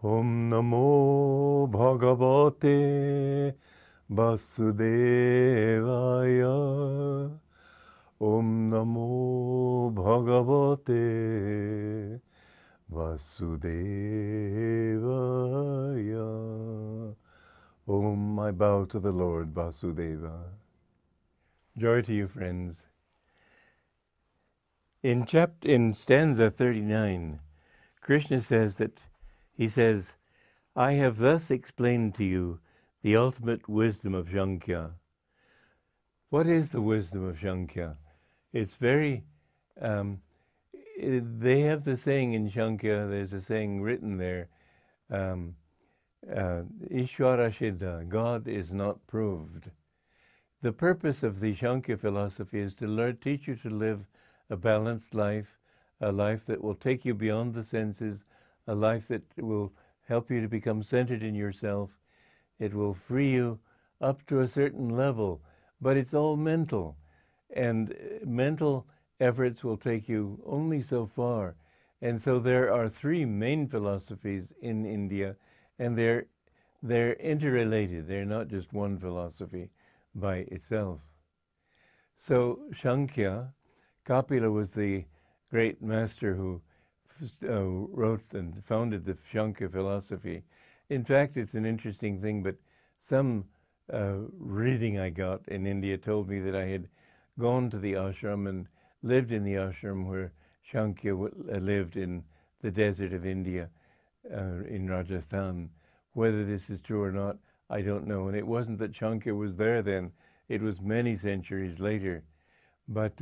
Om Namo Bhagavate Vasudevaya. Om Namo Bhagavate Vasudevaya. Om, I bow to the Lord Vasudeva. Joy to you, friends. In stanza 39, Krishna says that, he says, I have thus explained to you the ultimate wisdom of Shankhya. What is the wisdom of Shankhya? It's very, they have the saying in Shankhya, there's a saying written there, Ishvara Siddha, God is not proved. The purpose of the Shankhya philosophy is to teach you to live a balanced life, a life that will take you beyond the senses, a life that will help you to become centered in yourself. It will free you up to a certain level, but it's all mental. And mental efforts will take you only so far. And so there are three main philosophies in India, and they're interrelated. They're not just one philosophy by itself. So Shankhya, Kapila was the great master who wrote and founded the Shankhya philosophy. In fact, it's an interesting thing, but some reading I got in India told me that I had gone to the ashram and lived in the ashram where Shankhya lived in the desert of India, in Rajasthan. Whether this is true or not, I don't know. And it wasn't that Shankhya was there then. It was many centuries later. But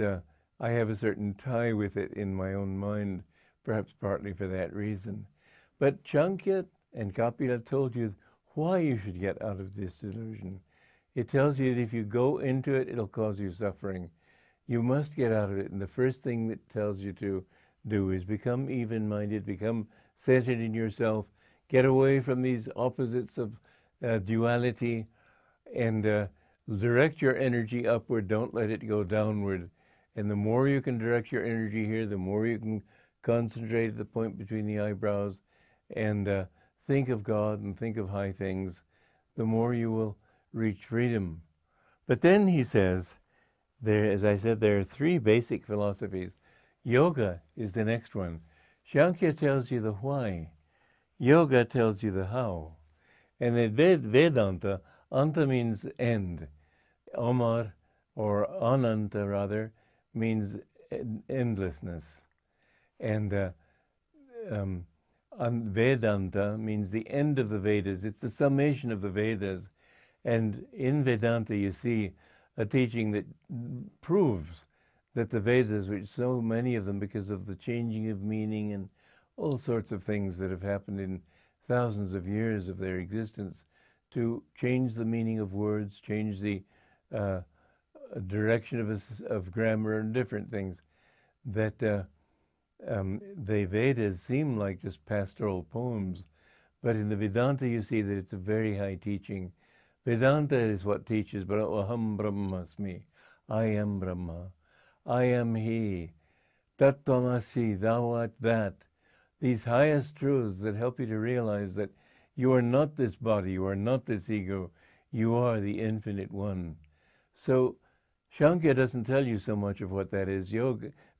I have a certain tie with it in my own mind, perhaps partly for that reason. But Shankhya and Kapila told you why you should get out of this delusion. It tells you that if you go into it, it'll cause you suffering. You must get out of it. And the first thing that tells you to do is become even-minded, become centered in yourself, get away from these opposites of duality, and direct your energy upward. Don't let it go downward. And the more you can direct your energy here, the more you can concentrate at the point between the eyebrows and think of God and think of high things, the more you will reach freedom. But then he says, as I said, there are three basic philosophies. Yoga is the next one. Shankhya tells you the why. Yoga tells you the how. And then Vedanta, anta means end. Amar, or ananta rather, means endlessness. And Vedanta means the end of the Vedas. It's the summation of the Vedas. And in Vedanta you see a teaching that proves that the Vedas, which so many of them, because of the changing of meaning and all sorts of things that have happened in thousands of years of their existence, to change the meaning of words, change the direction of grammar and different things, that the Vedas seem like just pastoral poems, but in the Vedanta you see that it's a very high teaching. Vedanta is what teaches, but aham brahmasmi, I am Brahma, I am He, tattvamasi, thou art that. These highest truths that help you to realize that you are not this body, you are not this ego, you are the infinite one. So Shankhya doesn't tell you so much of what that is.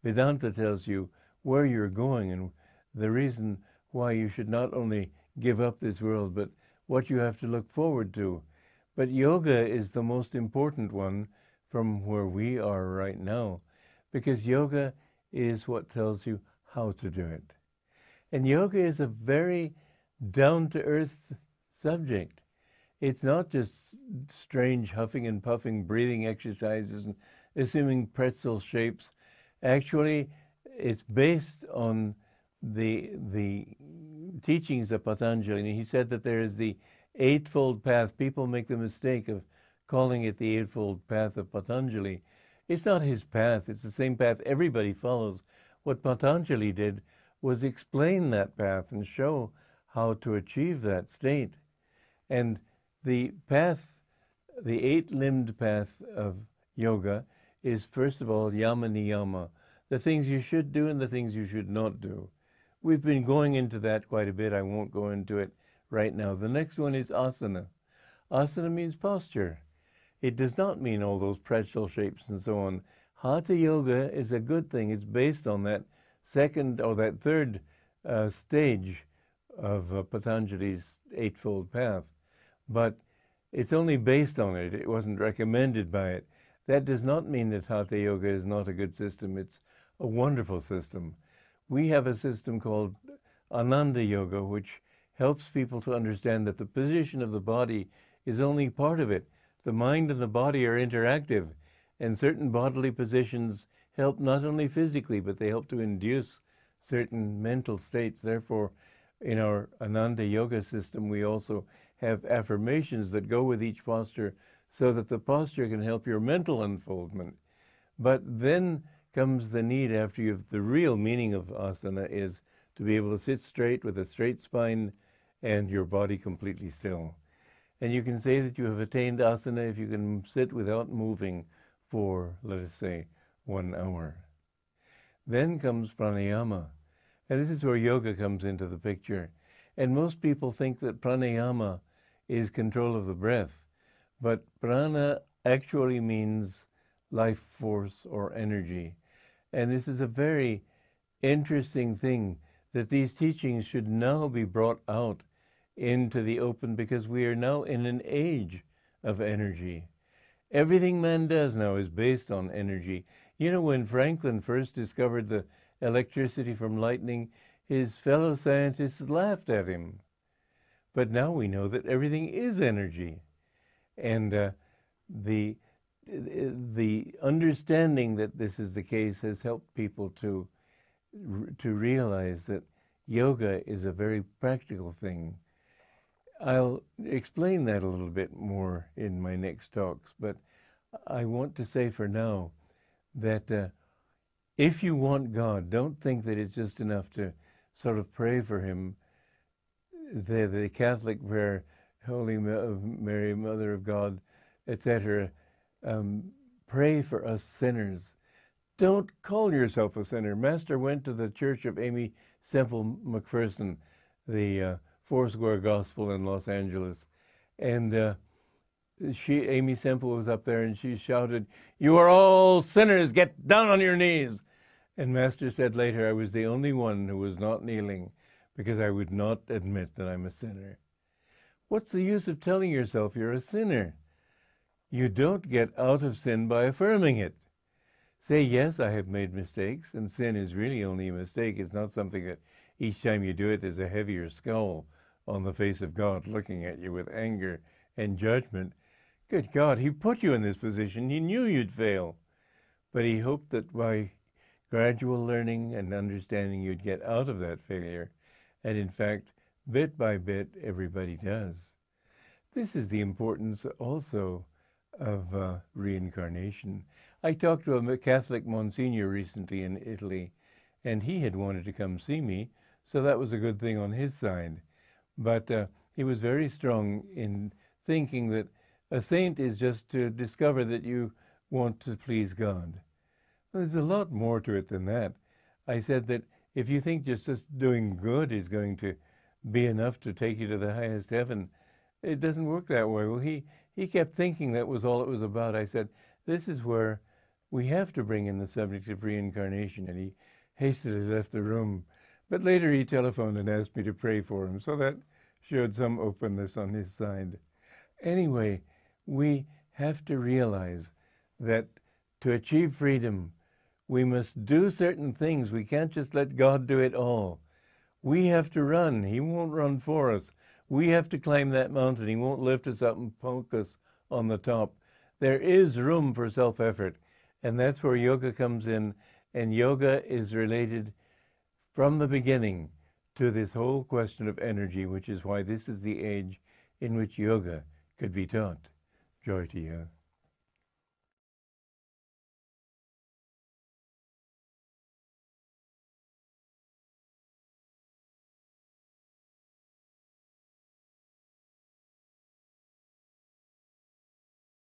Vedanta tells you where you're going and the reason why you should not only give up this world, but what you have to look forward to. But yoga is the most important one from where we are right now, because yoga is what tells you how to do it. And yoga is a very down-to-earth subject. It's not just strange huffing and puffing breathing exercises and assuming pretzel shapes. Actually, it's based on the teachings of Patanjali. And he said that there is the Eightfold Path. People make the mistake of calling it the Eightfold Path of Patanjali. It's not his path. It's the same path everybody follows. What Patanjali did was explain that path and show how to achieve that state. And the path, the eight-limbed path of yoga is, first of all, yama niyama, the things you should do and the things you should not do, we've been going into that quite a bit. I won't go into it right now. The next one is asana. Asana means posture. It does not mean all those pretzel shapes and so on. Hatha yoga is a good thing. It's based on that second or that third stage of Patanjali's Eightfold Path. But it's only based on it. It wasn't recommended by it. That does not mean that Hatha yoga is not a good system. It's a wonderful system. We have a system called Ananda yoga, which helps people to understand that the position of the body is only part of it. The mind and the body are interactive, and certain bodily positions help not only physically, but they help to induce certain mental states. Therefore, in our Ananda yoga system, we also have affirmations that go with each posture so that the posture can help your mental unfoldment. But then comes the need, after you've, the real meaning of asana is to be able to sit straight with a straight spine and your body completely still. And you can say that you have attained asana if you can sit without moving for, let us say, 1 hour. Then comes pranayama. And this is where yoga comes into the picture. And most people think that pranayama is control of the breath. But prana actually means life force or energy. And this is a very interesting thing that these teachings should now be brought out into the open, because we are now in an age of energy. Everything man does now is based on energy. You know, when Franklin first discovered the electricity from lightning, his fellow scientists laughed at him. But now we know that everything is energy. And the understanding that this is the case has helped people to realize that yoga is a very practical thing. I'll explain that a little bit more in my next talks, but I want to say for now that if you want God, don't think that it's just enough to sort of pray for him. The Catholic prayer, Holy Mary, Mother of God, etc., pray for us sinners. Don't call yourself a sinner. Master went to the church of Amy Semple McPherson, the Foursquare Gospel in Los Angeles, and Amy Semple was up there and she shouted, "You are all sinners, get down on your knees." And Master said later, "I was the only one who was not kneeling because I would not admit that I'm a sinner." What's the use of telling yourself you're a sinner? You don't get out of sin by affirming it. Say, yes, I have made mistakes, and sin is really only a mistake. It's not something that each time you do it there's a heavier skull on the face of God looking at you with anger and judgment. Good God, he put you in this position. He knew you'd fail. But he hoped that by gradual learning and understanding you'd get out of that failure. And in fact, bit by bit, everybody does. This is the importance also of reincarnation. I talked to a Catholic Monsignor recently in Italy, and he had wanted to come see me, so that was a good thing on his side. But he was very strong in thinking that a saint is just to discover that you want to please God. There's a lot more to it than that. I said that if you think just doing good is going to be enough to take you to the highest heaven, it doesn't work that way. Well, he kept thinking that was all it was about. I said, this is where we have to bring in the subject of reincarnation, and he hastily left the room. But later he telephoned and asked me to pray for him, so that showed some openness on his side. Anyway, we have to realize that to achieve freedom, we must do certain things. We can't just let God do it all. We have to run. He won't run for us. We have to climb that mountain. He won't lift us up and poke us on the top. There is room for self-effort, and that's where yoga comes in. And yoga is related from the beginning to this whole question of energy, which is why this is the age in which yoga could be taught. Joy to you.